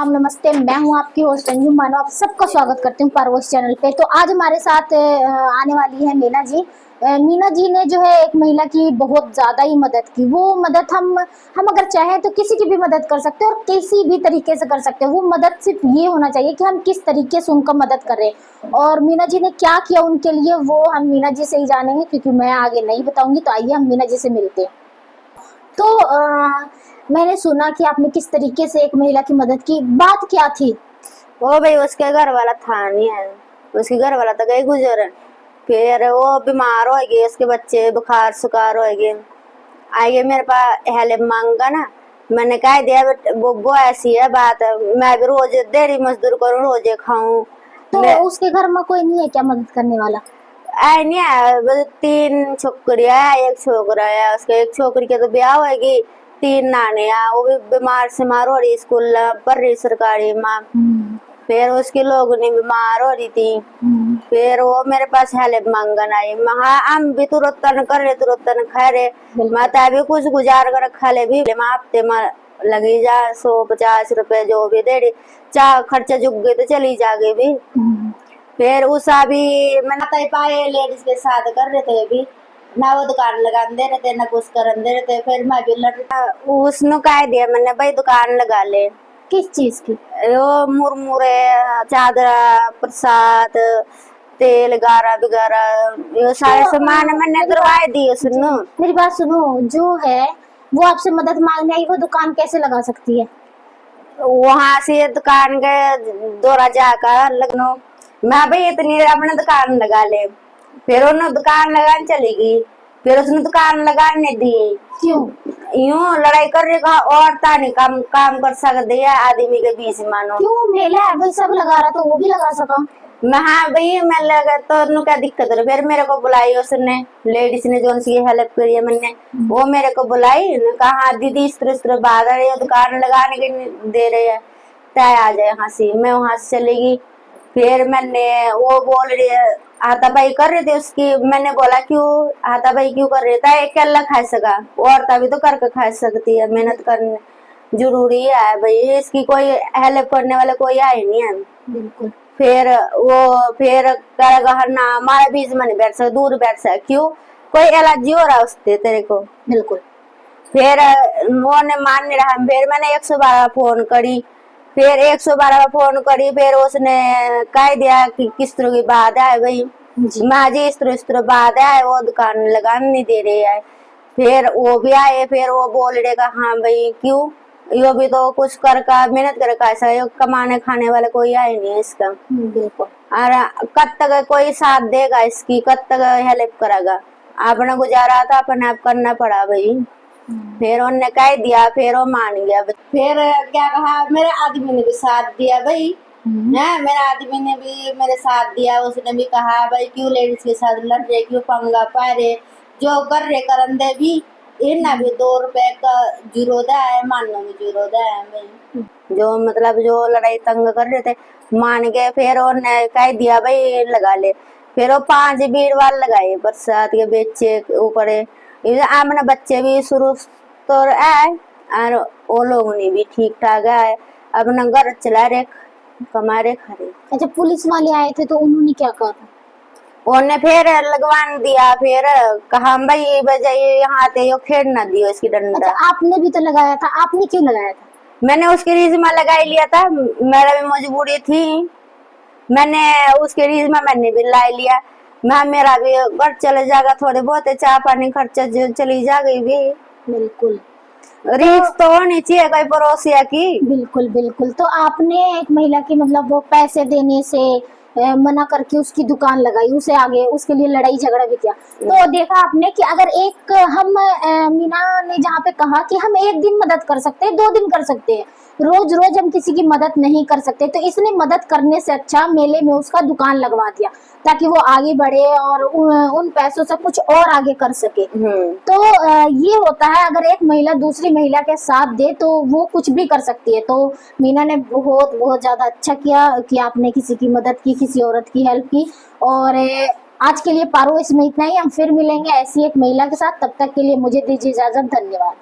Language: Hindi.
राम नमस्ते। मैं हूं आपकी होस्ट अंजुम मानव। आप सबका स्वागत करती हूं पारवोस चैनल पे। तो आज हमारे साथ आने वाली है मीना जी। मीना जी ने जो है एक महिला की बहुत ज्यादा ही मदद की। वो मदद हम अगर चाहें तो किसी की भी मदद कर सकते हैं और किसी भी तरीके से कर सकते हैं। वो मदद सिर्फ ये होना चाहिए कि हम किस तरीके से उनका मदद कर रहे हैं। और मीना जी ने क्या किया उनके लिए वो हम मीना जी से ही जानेंगे, क्योंकि मैं आगे नहीं बताऊंगी। तो आइए हम मीना जी से मिलते हैं। तो मैंने सुना कि आपने किस तरीके से एक महिला की मदद की, बात क्या थी? वो भाई उसके घर वाला था नहीं है, उसके घर वाला तो गए गुजर। फिर वो बीमार हो गए, उसके बच्चे बुखार सुखार हो गए, आइए मेरे पास हेल्प मांगा ना। मैंने कह दिया वो ऐसी है बात, मैं भी रोज देरी मजदूर करूँ, रोजे खाऊं। तो उसके घर में कोई नहीं है क्या मदद करने वाला? ऐ नहीं है, बस 3 छोकरियां है, एक छोकरा है। उसके एक छोकरी के तो ब्याह होगी, 3 नाने हैं, वो भी बीमार सिमार हो रही, स्कूल पढ़ रही सरकारी माँ। फिर उसकी लोग ने बीमार हो रही थी। फिर वो मेरे पास हेल्प मांगन आई। हाँ हम भी तुरंत कर रहे, तुरंत खा रहे। माता भी कुछ गुजार कर खा ले भी, हफ्ते में लगी जा 150 रुपए जो भी दे रही, चाह खर्चा जुग गई तो चली जागे भी। फिर उसा भी मैंने पाए लेडीज के साथ कर रहे थे भी, ना वो दुकान लगा दे रहे थे ना कुछ कर दे रहे थे। फिर मैं भी उसने कह दिया मैंने भाई दुकान लगा ले। किस चीज की? वो मुरमुरे, चादरा, प्रसाद, तेल गारा वगैरह, ये सारे सामान मैंने करवाए दिए। सुनो मेरी बात सुनो, जो है वो आपसे मदद मांगने आई, वो दुकान कैसे लगा सकती है? वहां से दुकान के दौरा जाकर लगनो, मैं भाई इतनी अपने दुकान लगा ले। फिर उन्होंने दुकान लगाने चली गई, फिर उसने दुकान लगाने दी। क्यों? यूं लड़ाई कर रही का औरता नहीं काम कर सकती है आदमी के बीच मानो। क्यों? मेला है भाई, सब लगा रहा तो वो भी लगा सका। मैं हाँ भाई मैं लगा तो क्या दिक्कत है। फिर मेरे को बुलाई उसने, लेडीज ने जो सी हेल्प करी है मैंने, वो मेरे को बुलाई, कहा हाँ दीदी इस तरह बात आ रही है, दुकान लगाने के दे रहे है, तय आ जाए यहाँ से। मैं वहां से चली गई। फिर मैंने वो बोल रही है हाथापाई कर रहे थे उसकी। मैंने बोला क्यों हाथापाई क्यों कर रहे थे, अकेला खा सका, औरत भी तो करके खा सकती है, मेहनत करने जरूरी है भाई, इसकी कोई हेल्प करने वाला कोई आए नहीं है। बिल्कुल। फिर करेगा ना हमारे बीच में नहीं बैठ सकता, दूर बैठ सकता, क्यों कोई एलर्जी हो रहा है उससे तेरे को। बिल्कुल। फिर वो ने मान नहीं रहा। फिर मैंने 112 फोन करी। फिर 112 फोन करी। फिर उसने कह दिया कि किस तरह की बात है भाई, माँ जी इस तरह बात है, वो दुकान लगाने नहीं दे रही है। फिर वो भी आए, फिर वो बोल रहेगा हाँ भाई क्यों, यो भी तो कुछ कर का मेहनत कर का, ऐसा कमाने खाने वाला कोई आए नहीं है इसका। बिल्कुल। और कब तक कोई साथ देगा इसकी, कब तक हेल्प करेगा, अपना गुजारा था अपने आप करना पड़ा भाई। फिर उन्होंने कह दिया, फिर वो मान गया। फिर क्या कहा, मेरे आदमी ने भी साथ दिया भाई। है मेरे आदमी ने भी मेरे साथ दिया। उसने भी कहा भाई क्यों लेडीज के साथ लड़ रहे, क्यों पंगा पा रहे, जो कर रहे करन दे भी, इतना भी 2 रुपए का जरूरत है, मानने में जरूरत है भाई। जो मतलब जो लड़ाई तंग कर रहे थे मान गए। फिर उन्होंने कह दिया भाई लगा ले। फिर वो 5 बीरवाल लगाए बरसात के बेचे ऊपर, अपने बच्चे भी शुरू तो है और वो लोग ने भी ठीक ठाक है, अपना घर चला रहे, कमा रहे खा रहे। अच्छा, पुलिस वाले आए थे तो उन्होंने क्या कहा था? उन्हें फिर लगवान दिया। फिर कहा भाई बजाइए यहाँ आते हो खेड़ ना दियो इसकी डंडा। अच्छा, आपने भी तो लगाया था, आपने क्यों लगाया था? मैंने उसके रिजमा लगा ही लिया था, मेरा भी मजबूरी थी, मैंने उसके रिजमा मैंने भी ला लिया। मैं मेरा भी घर चले जाएगा, थोड़े बहुत चाय पानी खर्चा चली जाएगी भी। बिल्कुल। रिस्क तो होनी चाहिए कोई पड़ोसिया की। बिल्कुल बिल्कुल। तो आपने एक महिला की मतलब वो पैसे देने से मना करके उसकी दुकान लगाई, उसे आगे उसके लिए लड़ाई झगड़ा भी किया। तो देखा आपने कि अगर एक हम मीना ने जहाँ पे कहा कि हम एक दिन मदद कर सकते हैं, 2 दिन कर सकते हैं, रोज रोज हम किसी की मदद नहीं कर सकते, तो इसने मदद करने से अच्छा मेले में उसका दुकान लगवा दिया ताकि वो आगे बढ़े और उन पैसों से कुछ और आगे कर सके। तो ये होता है, अगर एक महिला दूसरी महिला के साथ दे तो वो कुछ भी कर सकती है। तो मीना ने बहुत बहुत ज्यादा अच्छा किया कि आपने किसी की मदद की, किसी औरत की हेल्प की। और आज के लिए पारो इसमें इतना ही। हम फिर मिलेंगे ऐसी एक महिला के साथ, तब तक के लिए मुझे दीजिए इजाजत। धन्यवाद।